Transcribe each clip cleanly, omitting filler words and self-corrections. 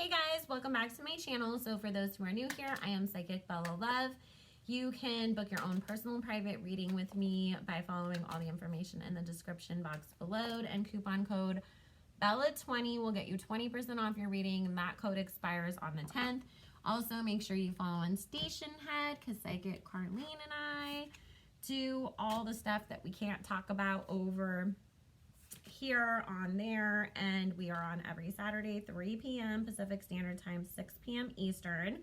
Hey guys, welcome back to my channel. So for those who are new here, I am Psychic Bella Love. You can book your own personal private reading with me by following all the information in the description box below, and coupon code BELLA20 will get you 20% off your reading, and that code expires on the 10th. Also, make sure you follow on Stationhead because Psychic Carlene and I do all the stuff that we can't talk about over here on there, and we are on every Saturday 3 p.m. Pacific Standard Time, 6 p.m. Eastern.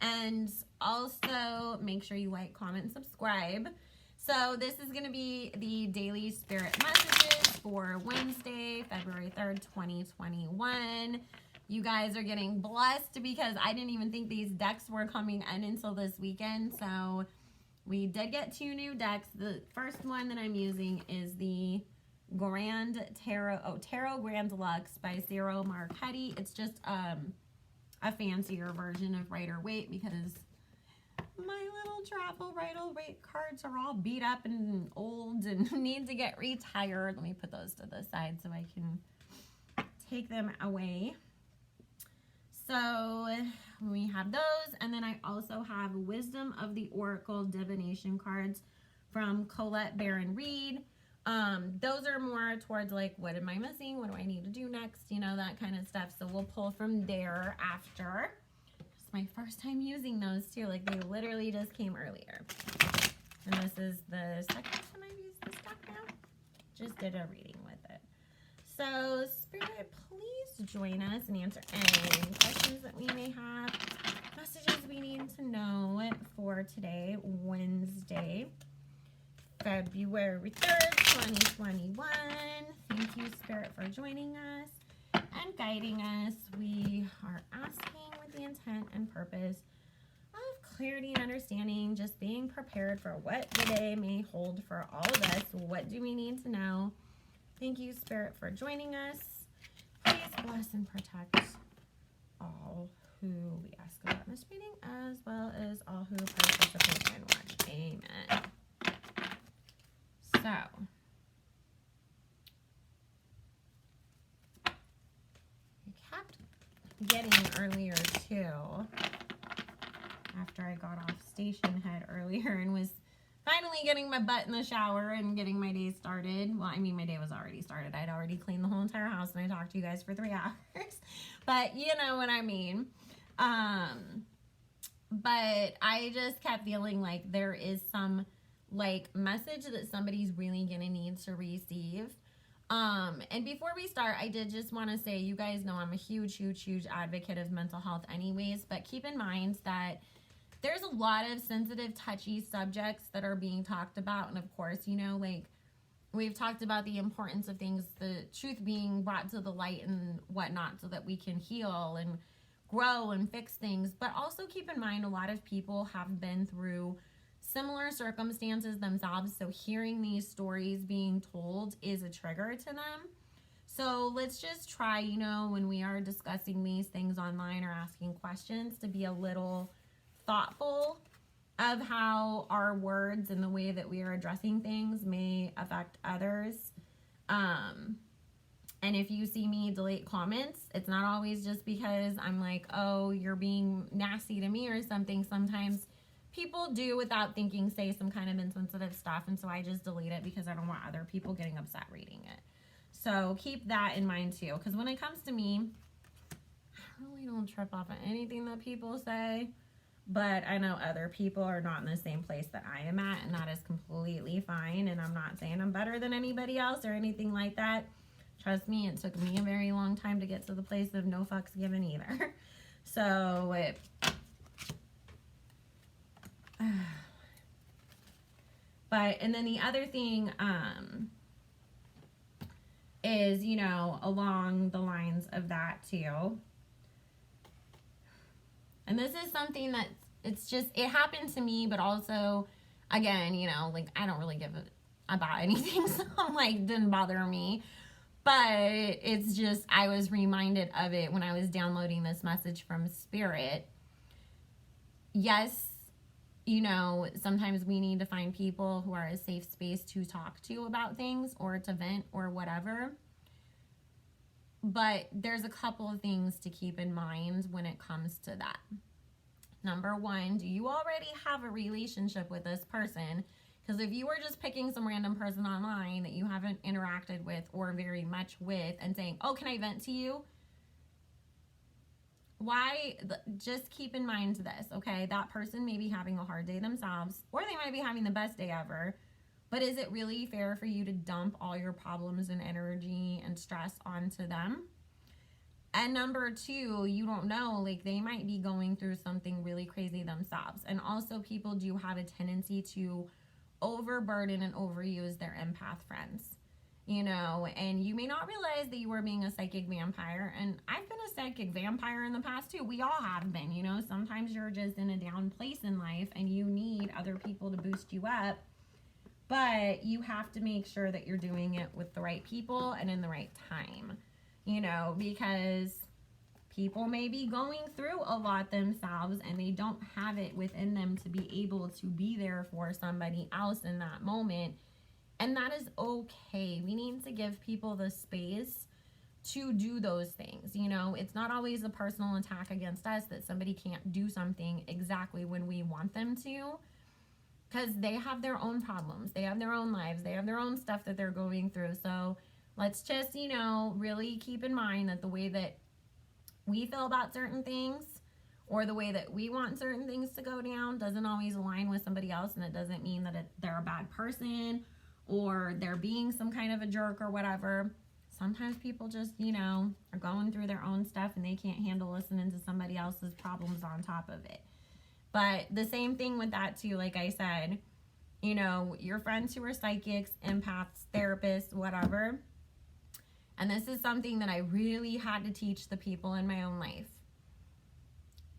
And also make sure you like, comment, and subscribe. So this is going to be the daily spirit messages for Wednesday, February 3rd, 2021. You guys are getting blessed because I didn't even think these decks were coming in until this weekend. So we did get 2 new decks. The first one that I'm using is the Tarot Grand Deluxe by Ciro Marchetti. It's just a fancier version of Rider-Waite because my little travel Rider-Waite cards are all beat up and old and need to get retired. Let me put those to the side so I can take them away. So we have those, and then I also have Wisdom of the Oracle divination cards from Colette Baron Reed. Those are more towards like, what am I missing? What do I need to do next? You know, that kind of stuff. So we'll pull from there after. It's my first time using those too. Like, they literally just came earlier. And this is the second time I've used this deck now. Just did a reading with it. So, Spirit, please join us and answer any questions that we may have. Messages we need to know for today, Wednesday, February 3rd, 2021. Thank you, Spirit, for joining us and guiding us. We are asking with the intent and purpose of clarity and understanding, just being prepared for what the day may hold for all of us. What do we need to know? Thank you, Spirit, for joining us. Please bless and protect all who we ask about in this reading, as well as all who participate and watch. Amen. So, I kept getting earlier too, after I got off Stationhead earlier and was finally getting my butt in the shower and getting my day started. Well, I mean, my day was already started. I'd already cleaned the whole entire house and I talked to you guys for 3 hours. But you know what I mean. But I just kept feeling like there is some like message that somebody's really gonna need to receive. And before we start, I did just want to say, you guys know I'm a huge advocate of mental health anyways, but keep in mind that there's a lot of sensitive, touchy subjects that are being talked about. And of course, you know, like we've talked about the importance of things, the truth being brought to the light and whatnot so that we can heal and grow and fix things. But also keep in mind, a lot of people have been through similar circumstances themselves, so hearing these stories being told is a trigger to them. So let's just try, you know, when we are discussing these things online or asking questions, to be a little thoughtful of how our words and the way that we are addressing things may affect others. And if you see me delete comments, it's not always just because I'm like, oh, you're being nasty to me or something. Sometimes people do, without thinking, say some kind of insensitive stuff, and so I just delete it because I don't want other people getting upset reading it. So keep that in mind too, because when it comes to me, I really don't trip off at anything that people say, but I know other people are not in the same place that I am at, and that is completely fine, and I'm not saying I'm better than anybody else or anything like that. Trust me, it took me a very long time to get to the place of no fucks given either. So and then the other thing is, you know, along the lines of that too. And this is something that it's just, it happened to me, but also, again, you know, like I don't really give a about anything, so I'm like, didn't bother me. But it's just, I was reminded of it when I was downloading this message from Spirit. Yes, you know, sometimes we need to find people who are a safe space to talk to about things or to vent or whatever. But there's a couple of things to keep in mind when it comes to that. Number one, do you already have a relationship with this person? Because if you were just picking some random person online that you haven't interacted with or very much with and saying, oh, can I vent to you? Why? Just keep in mind this, okay? That person may be having a hard day themselves, or they might be having the best day ever. But is it really fair for you to dump all your problems and energy and stress onto them? And number two, you don't know, like they might be going through something really crazy themselves. And also people do have a tendency to overburden and overuse their empath friends, you know, and you may not realize that you are being a psychic vampire. And I've been a psychic vampire in the past too. We all have been, you know, sometimes you're just in a down place in life and you need other people to boost you up. But you have to make sure that you're doing it with the right people and in the right time, you know, because people may be going through a lot themselves and they don't have it within them to be able to be there for somebody else in that moment. And that is okay. We need to give people the space to do those things. You know, it's not always a personal attack against us that somebody can't do something exactly when we want them to. Because they have their own problems. They have their own lives. They have their own stuff that they're going through. So let's just, you know, really keep in mind that the way that we feel about certain things or the way that we want certain things to go down doesn't always align with somebody else. And it doesn't mean that they're a bad person or they're being some kind of a jerk or whatever. Sometimes people just, you know, are going through their own stuff and they can't handle listening to somebody else's problems on top of it. But the same thing with that too, like I said, you know, your friends who are psychics, empaths, therapists, whatever. And this is something that I really had to teach the people in my own life.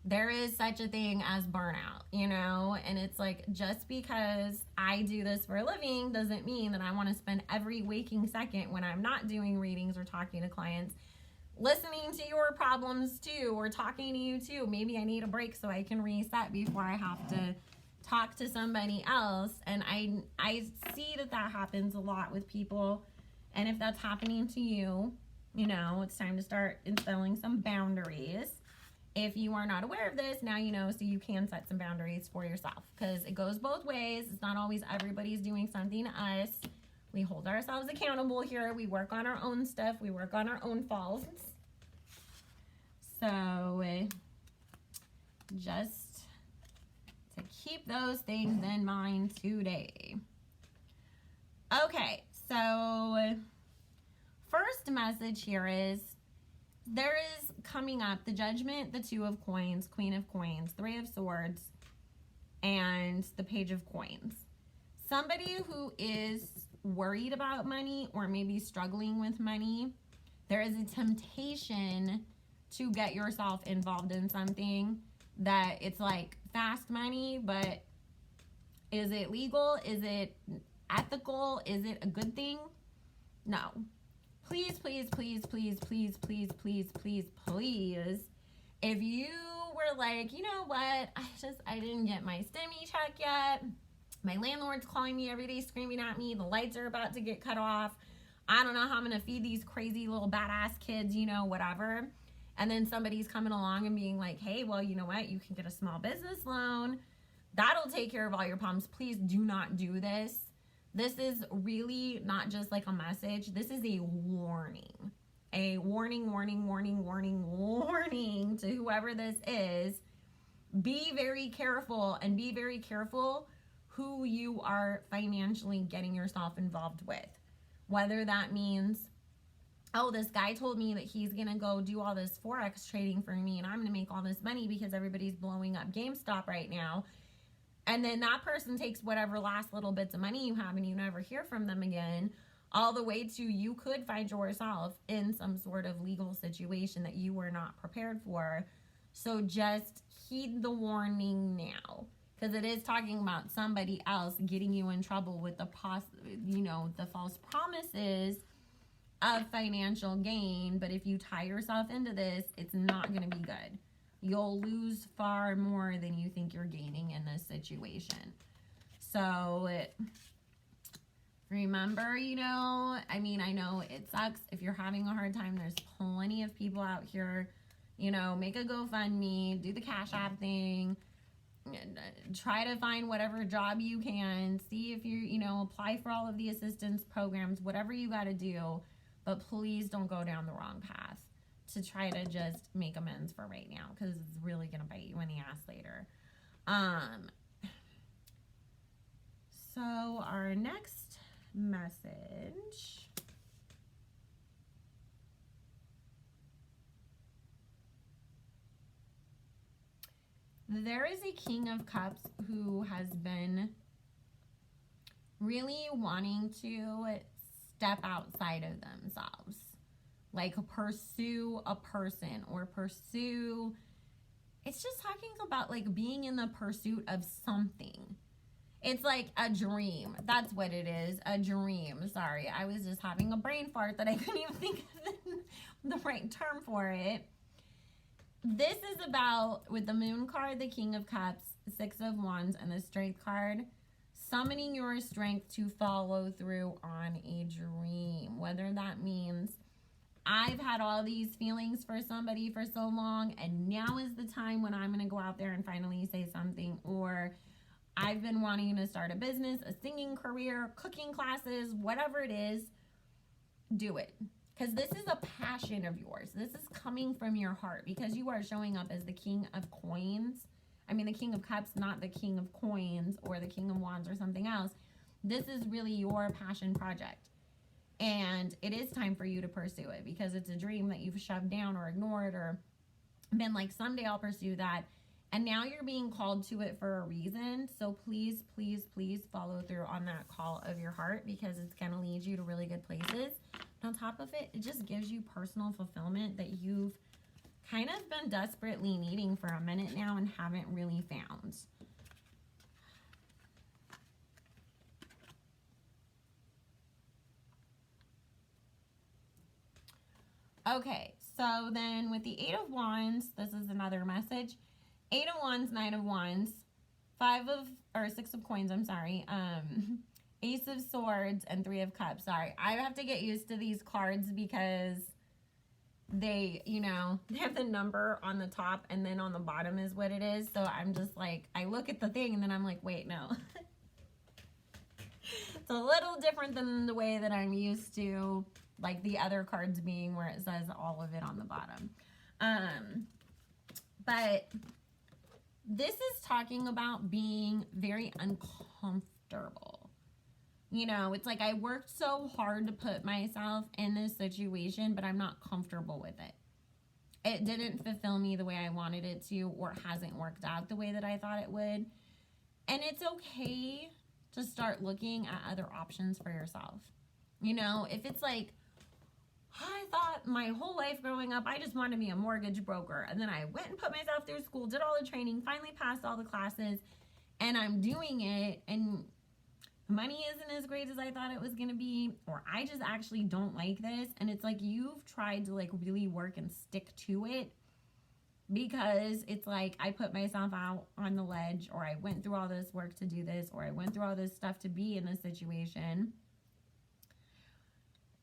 There is such a thing as burnout, you know, and it's like, just because I do this for a living doesn't mean that I want to spend every waking second when I'm not doing readings or talking to clients listening to your problems too, or talking to you too. Maybe I need a break so I can reset before I have to talk to somebody else. And I see that happens a lot with people. And if that's happening to you, you know, it's time to start instilling some boundaries. If you are not aware of this, now you know, so you can set some boundaries for yourself, because it goes both ways. It's not always everybody's doing something to us. We hold ourselves accountable here. We work on our own stuff. We work on our own faults. So just to keep those things in mind today. Okay, so first message here is there is coming up the Judgment, the Two of Coins, Queen of Coins, Three of Swords, and the Page of Coins. Somebody who is worried about money or maybe struggling with money, there is a temptation to get yourself involved in something that it's like fast money, but is it legal? Is it ethical? Is it a good thing? No. Please, please, please, please, please, please, please, please, please. If you were like, you know what, I didn't get my STEMI check yet. My landlord's calling me every day screaming at me. The lights are about to get cut off. I don't know how I'm going to feed these crazy little badass kids, you know, whatever. And then somebody's coming along and being like, hey, well, you know what? You can get a small business loan. That'll take care of all your problems. Please do not do this. This is really not just like a message. This is a warning. A warning, warning, warning, warning, warning to whoever this is. Be very careful, and be very careful who you are financially getting yourself involved with. Whether that means, oh, this guy told me that he's going to go do all this Forex trading for me and I'm going to make all this money because everybody's blowing up GameStop right now. And then that person takes whatever last little bits of money you have and you never hear from them again, all the way to you could find yourself in some sort of legal situation that you were not prepared for. So just heed the warning now, because it is talking about somebody else getting you in trouble with the false promises of financial gain. But if you tie yourself into this, it's not going to be good. You'll lose far more than you think you're gaining in this situation. So Remember, I mean, I know it sucks if you're having a hard time. There's plenty of people out here, make a GoFundMe, do the Cash App thing, try to find whatever job you can, see if apply for all of the assistance programs, whatever you got to do, but please don't go down the wrong path to try to just make amends for right now, because it's really going to bite you in the ass later. So our next message. There is a King of Cups who has been really wanting to step outside of themselves, like pursue a person or pursue. It's just talking about like being in the pursuit of something. It's like a dream. That's what it is. A dream. Sorry, I was just having a brain fart that I couldn't even think of the right term for it. This is about, with the Moon card, the King of Cups, Six of Wands, and the Strength card, summoning your strength to follow through on a dream. Whether that means I've had all these feelings for somebody for so long, and now is the time when I'm going to go out there and finally say something, or I've been wanting to start a business, a singing career, cooking classes, whatever it is, do it. Because this is a passion of yours. This is coming from your heart, because you are showing up as the King of Coins. I mean, the King of Cups, not the King of Coins or the King of Wands or something else. This is really your passion project. And it is time for you to pursue it, because it's a dream that you've shoved down or ignored or been like, someday I'll pursue that. And now you're being called to it for a reason. So please, please, please follow through on that call of your heart, because it's going to lead you to really good places. On top of it, it just gives you personal fulfillment that you've kind of been desperately needing for a minute now and haven't really found. Okay, so then with the Eight of Wands, this is another message. Eight of Wands, Nine of Wands, Six of Coins, I'm sorry. Ace of Swords and Three of Cups. Sorry, I have to get used to these cards because they, they have the number on the top and then on the bottom is what it is. So I'm just like, I look at the thing and then I'm like, wait, no. It's a little different than the way that I'm used to, like the other cards being where it says all of it on the bottom. But this is talking about being very uncomfortable. It's like I worked so hard to put myself in this situation, but I'm not comfortable with it. It didn't fulfill me the way I wanted it to, or hasn't worked out the way that I thought it would. And it's okay to start looking at other options for yourself. If it's like, I thought my whole life growing up, I just wanted to be a mortgage broker. And then I went and put myself through school, did all the training, finally passed all the classes, and I'm doing it, and money isn't as great as I thought it was going to be, or I just actually don't like this. And it's like, you've tried to like really work and stick to it, because it's like, I put myself out on the ledge, or I went through all this work to do this, or I went through all this stuff to be in this situation.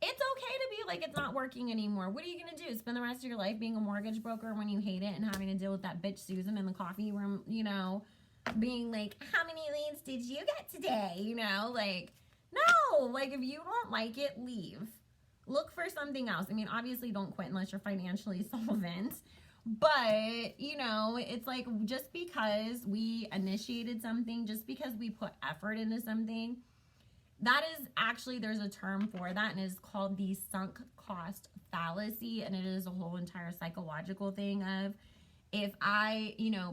It's okay to be like, it's not working anymore. What are you going to do? Spend the rest of your life being a mortgage broker when you hate it and having to deal with that bitch Susan in the coffee room, being like, how many leads did you get today? Like, no, like if you don't like it, leave. Look for something else. I mean, obviously don't quit unless you're financially solvent, but it's like, just because we initiated something, just because we put effort into something, that is actually, there's a term for that, and it's called the sunk cost fallacy. And it is a whole entire psychological thing of, if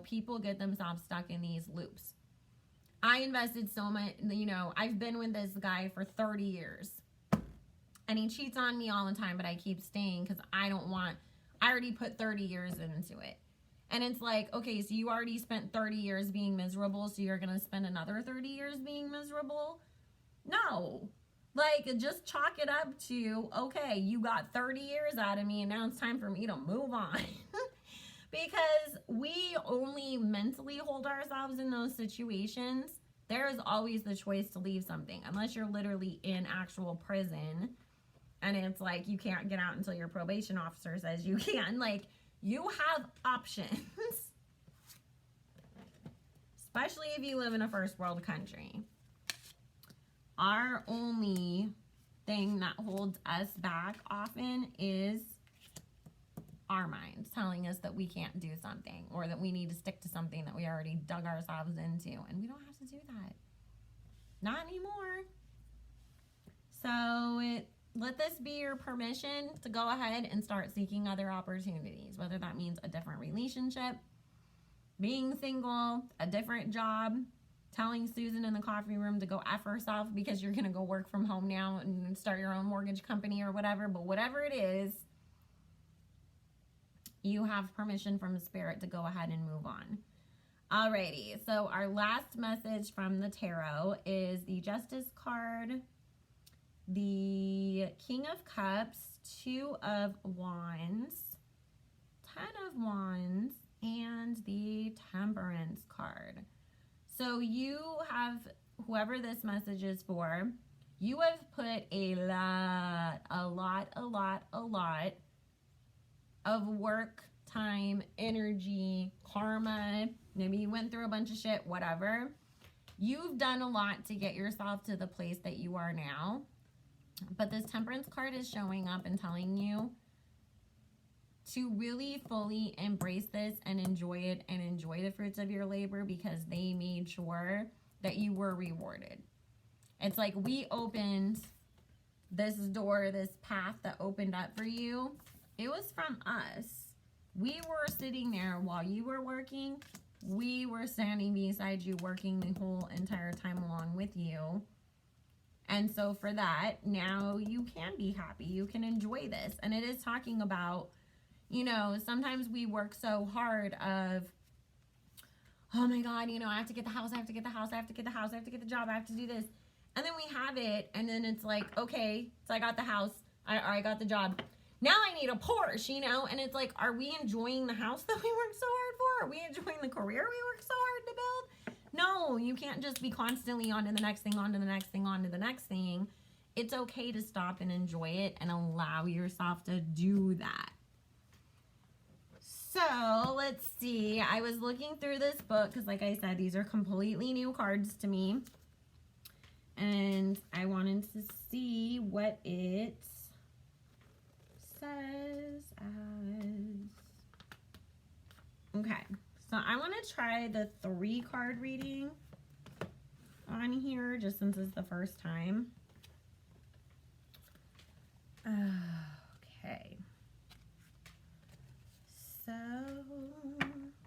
people get themselves stuck in these loops. I invested so much, I've been with this guy for 30 years and he cheats on me all the time, but I keep staying because I already put 30 years into it. And it's like, okay, so you already spent 30 years being miserable, so you're going to spend another 30 years being miserable? No. Like, just chalk it up to, okay, you got 30 years out of me and now it's time for me to move on. Because we only mentally hold ourselves in those situations There is always the choice to leave something, unless you're literally in actual prison and it's like you can't get out until your probation officer says you can. Like, you have options. Especially if you live in a first world country. Our only thing that holds us back often is our minds telling us that we can't do something, or that we need to stick to something that we already dug ourselves into, and we don't have to do that. Not anymore. So let this be your permission to go ahead and start seeking other opportunities, whether that means a different relationship, being single, a different job, telling Susan in the coffee room to go F herself because you're going to go work from home now and start your own mortgage company or whatever. But whatever it is, you have permission from the Spirit to go ahead and move on. Alrighty, so our last message from the tarot is the Justice card, the King of Cups, 2 of Wands, 10 of Wands, and the Temperance card. So you have, whoever this message is for, you have put a lot of work, time, energy, karma. Maybe you went through a bunch of shit, whatever. You've done a lot to get yourself to the place that you are now. But this Temperance card is showing up and telling you to really fully embrace this and enjoy it and enjoy the fruits of your labor, because they made sure that you were rewarded. It's like we opened this door, this path that opened up for you. It was from us. We were sitting there while you were working. We were standing beside you working the whole entire time along with you. And so for that, now you can be happy. You can enjoy this. And it is talking about, you know, sometimes we work so hard of, oh my God, you know, I have to get the house, I have to get the house, I have to get the house, I have to get the job, I have to do this. And then we have it, and then it's like, okay, so I got the house, I got the job. Now I need a Porsche, you know? And it's like, are we enjoying the house that we worked so hard for? Are we enjoying the career we worked so hard to build? No, you can't just be constantly on to the next thing, on to the next thing, on to the next thing. It's okay to stop and enjoy it and allow yourself to do that. So let's see. I was looking through this book because, like I said, these are completely new cards to me. And I wanted to see what it says as. Okay. So I want to try the 3-card reading on here, just since it's the first time. Okay. So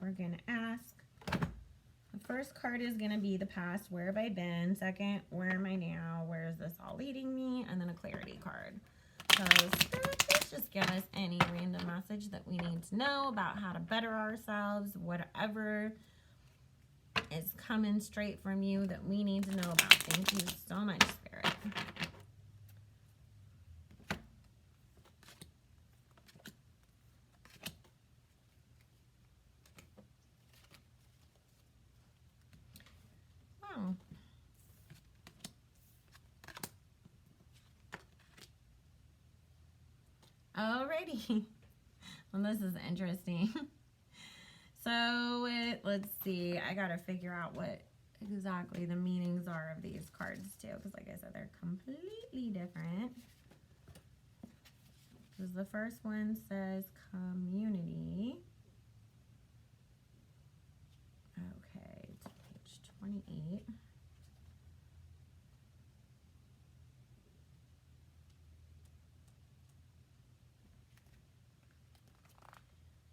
we're going to ask. The first card is going to be the past. Where have I been? Second, where am I now? Where is this all leading me? And then a clarity card. So Spirit, please just give us any random message that we need to know about how to better ourselves, whatever is coming straight from you that we need to know about. Thank you so much, Spirit. Wow. Alrighty. Well, this is interesting. So let's see. I gotta figure out what exactly the meanings are of these cards too, because like I said, they're completely different. Because the first one says community. Okay, to page 28.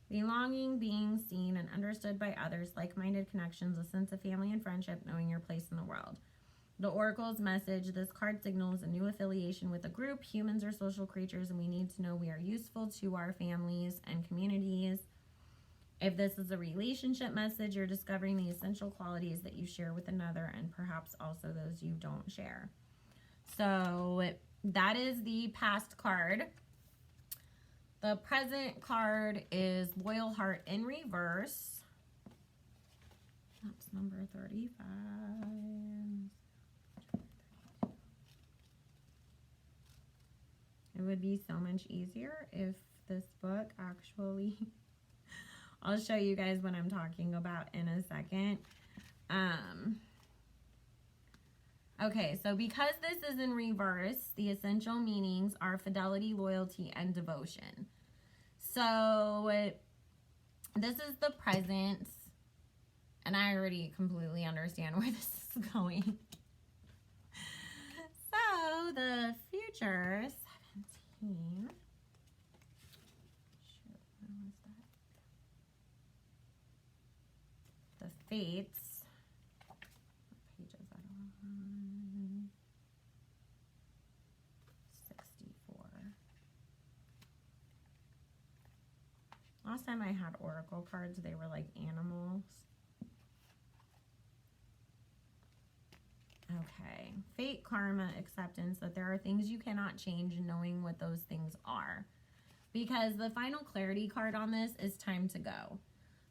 Belonging, being seen and understood by others, like-minded connections, a sense of family and friendship, knowing your place in the world. The Oracle's message, this card signals a new affiliation with a group. Humans are social creatures, and we need to know we are useful to our families and communities. If this is a relationship message, you're discovering the essential qualities that you share with another, and perhaps also those you don't share. So that is the past card. The present card is Loyal Heart in reverse. That's number 35. It would be so much easier if this book actually, I'll show you guys what I'm talking about in a second. Okay, so because this is in reverse, the essential meanings are fidelity, loyalty, and devotion. So this is the present, and I already completely understand where this is going. So the future, 17. Shoot, where was that? The fates. What page is that on? 64. Last time I had oracle cards, they were like animals. Okay, fate, karma, acceptance, that there are things you cannot change, and knowing what those things are. Because the final clarity card on this is time to go.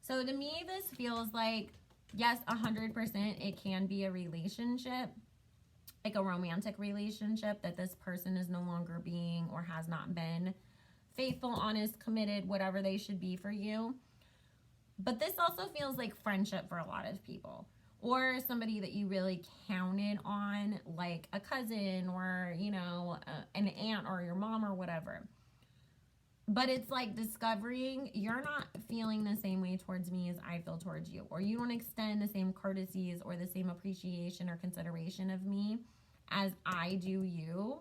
So to me, this feels like, yes, 100% it can be a relationship, like a romantic relationship, that this person is no longer being or has not been faithful, honest, committed, whatever they should be for you. But this also feels like friendship for a lot of people. Or somebody that you really counted on, like a cousin or, you know, an aunt or your mom or whatever. But it's like discovering you're not feeling the same way towards me as I feel towards you. Or you don't extend the same courtesies or the same appreciation or consideration of me as I do you.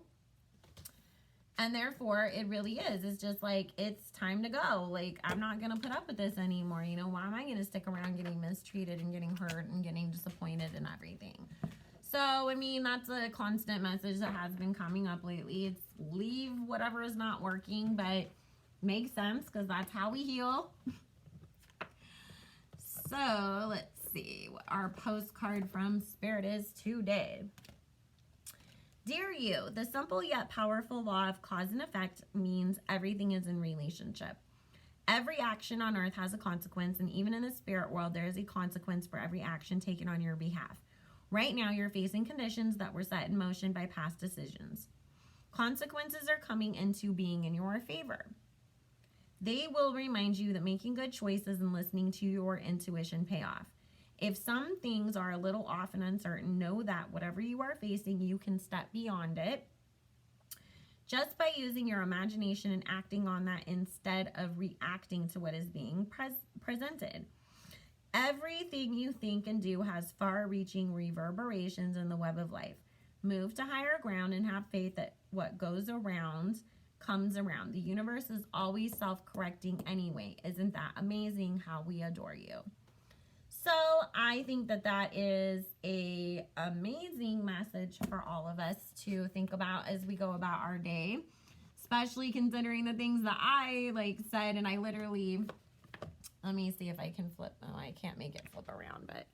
And therefore, it really is. It's just like, it's time to go. Like, I'm not going to put up with this anymore. You know, why am I going to stick around getting mistreated and getting hurt and getting disappointed and everything? So, I mean, that's a constant message that has been coming up lately. It's leave whatever is not working, but makes sense because that's how we heal. So, let's see what our postcard from Spirit is today. Dear you, the simple yet powerful law of cause and effect means everything is in relationship. Every action on earth has a consequence, and even in the spirit world, there is a consequence for every action taken on your behalf. Right now, you're facing conditions that were set in motion by past decisions. Consequences are coming into being in your favor. They will remind you that making good choices and listening to your intuition pay off. If some things are a little off and uncertain, know that whatever you are facing, you can step beyond it just by using your imagination and acting on that instead of reacting to what is being presented. Everything you think and do has far-reaching reverberations in the web of life. Move to higher ground and have faith that what goes around comes around. The universe is always self-correcting anyway. Isn't that amazing how we adore you? So I think that that is a amazing message for all of us to think about as we go about our day, especially considering the things that I said, and I literally, let me see if I can flip. Oh, I can't make it flip around, but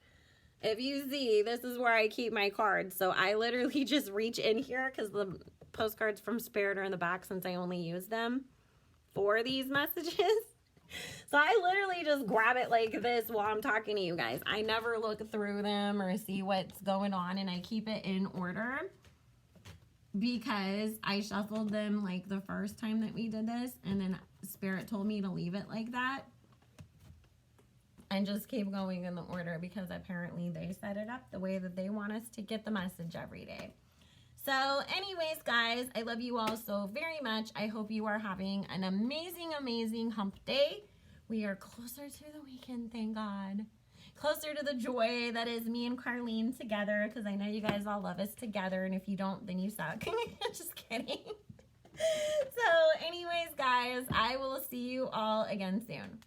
if you see, this is where I keep my cards. So I literally just reach in here because the postcards from Spirit are in the back since I only use them for these messages. So I literally just grab it like this while I'm talking to you guys. I never look through them or see what's going on, and I keep it in order because I shuffled them like the first time that we did this, and then Spirit told me to leave it like that and just keep going in the order because apparently they set it up the way that they want us to get the message every day. So anyways, guys, I love you all so very much. I hope you are having an amazing, amazing hump day. We are closer to the weekend, thank God. Closer to the joy that is me and Carlene together, because I know you guys all love us together, and if you don't, then you suck. Just kidding. So anyways, guys, I will see you all again soon.